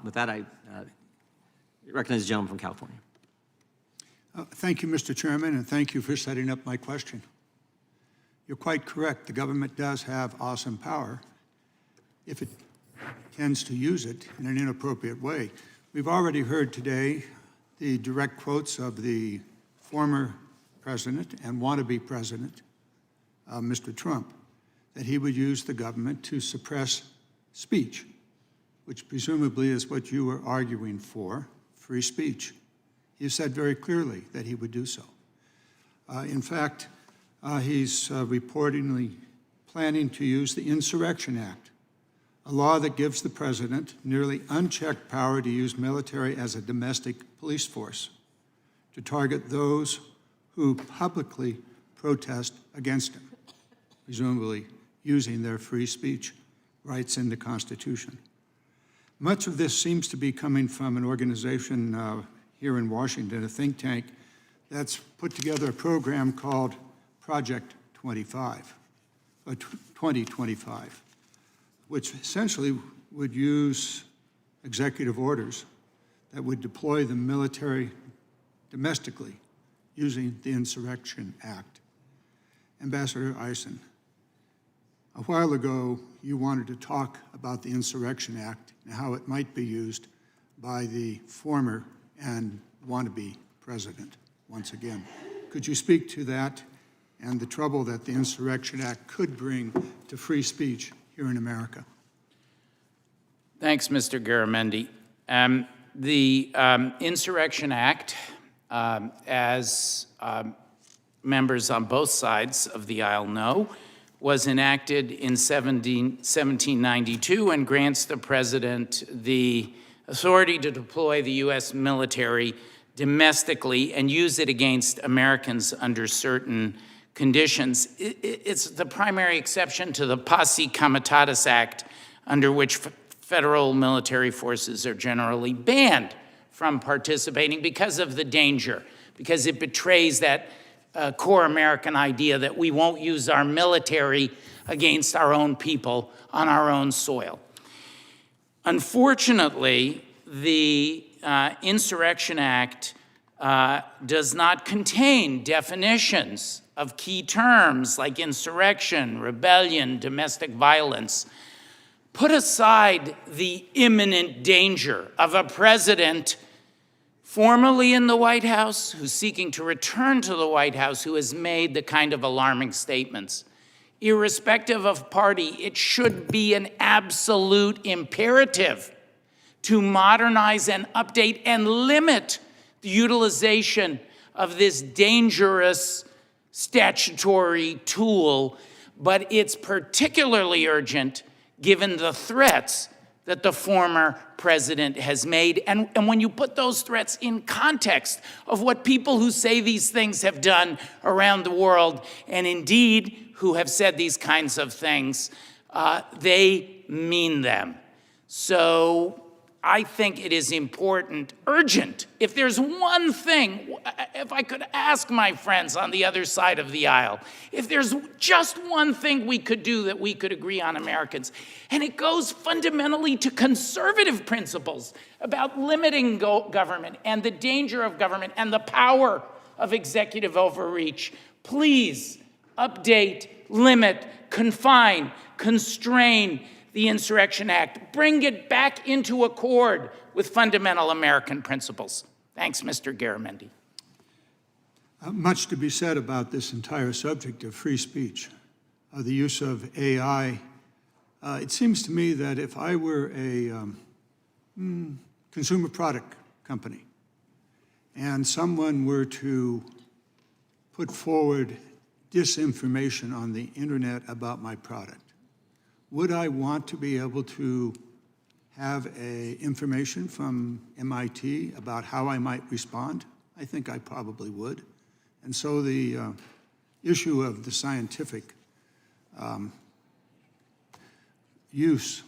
With that, I recognize the gentleman from California. Thank you, Mr. Chairman, and thank you for setting up my question. You're quite correct. The government does have awesome power if it tends to use it in an inappropriate way. We've already heard today the direct quotes of the former president and wannabe president, Mr. Trump, that he would use the government to suppress speech, which presumably is what you were arguing for, free speech. He said very clearly that he would do so. In fact, he's reportedly planning to use the Insurrection Act, a law that gives the president nearly unchecked power to use military as a domestic police force to target those who publicly protest against him, presumably using their free speech rights in the Constitution. Much of this seems to be coming from an organization here in Washington, a think tank, that's put together a program called Project 2025, which essentially would use executive orders that would deploy the military domestically using the Insurrection Act. Ambassador Eisen, a while ago, you wanted to talk about the Insurrection Act and how it might be used by the former and wannabe president once again. Could you speak to that and the trouble that the Insurrection Act could bring to free speech here in America? Thanks, Mr. Garamendi. The Insurrection Act, as members on both sides of the aisle know, was enacted in 1792 and grants the president the authority to deploy the U.S. military domestically and use it against Americans under certain conditions. It's the primary exception to the Posse Comitatus Act, under which federal military forces are generally banned from participating because of the danger, because it betrays that core American idea that we won't use our military against our own people on our own soil. Unfortunately, the Insurrection Act does not contain definitions of key terms like insurrection, rebellion, domestic violence. Put aside the imminent danger of a president formerly in the White House who's seeking to return to the White House, who has made the kind of alarming statements. Irrespective of party, it should be an absolute imperative to modernize and update and limit the utilization of this dangerous statutory tool, but it's particularly urgent given the threats that the former president has made. And when you put those threats in context of what people who say these things have done around the world, and indeed who have said these kinds of things, they mean them. So I think it is important, urgent. If there's one thing, if I could ask my friends on the other side of the aisle, if there's just one thing we could do that we could agree on, Americans, and it goes fundamentally to conservative principles about limiting government and the danger of government and the power of executive overreach, please update, limit, confine, constrain the Insurrection Act. Bring it back into accord with fundamental American principles. Thanks, Mr. Garamendi. Much to be said about this entire subject of free speech, the use of AI. It seems to me that if I were a consumer product company and someone were to put forward disinformation on the internet about my product, would I want to be able to have information from MIT about how I might respond? I think I probably would. And so the issue of the scientific use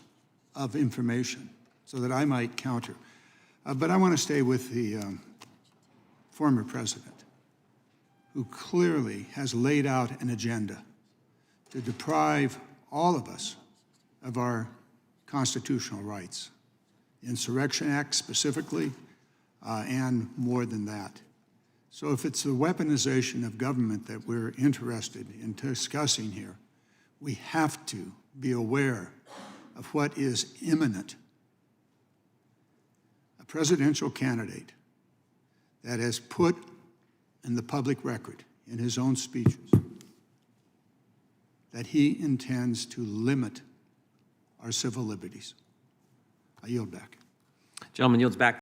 of information so that I might counter. But I want to stay with the former president, who clearly has laid out an agenda to deprive all of us of our constitutional rights. Insurrection Act specifically, and more than that. So if it's the weaponization of government that we're interested in discussing here, we have to be aware of what is imminent. A presidential candidate that has put in the public record in his own speeches that he intends to limit our civil liberties. I yield back. Gentleman yields back.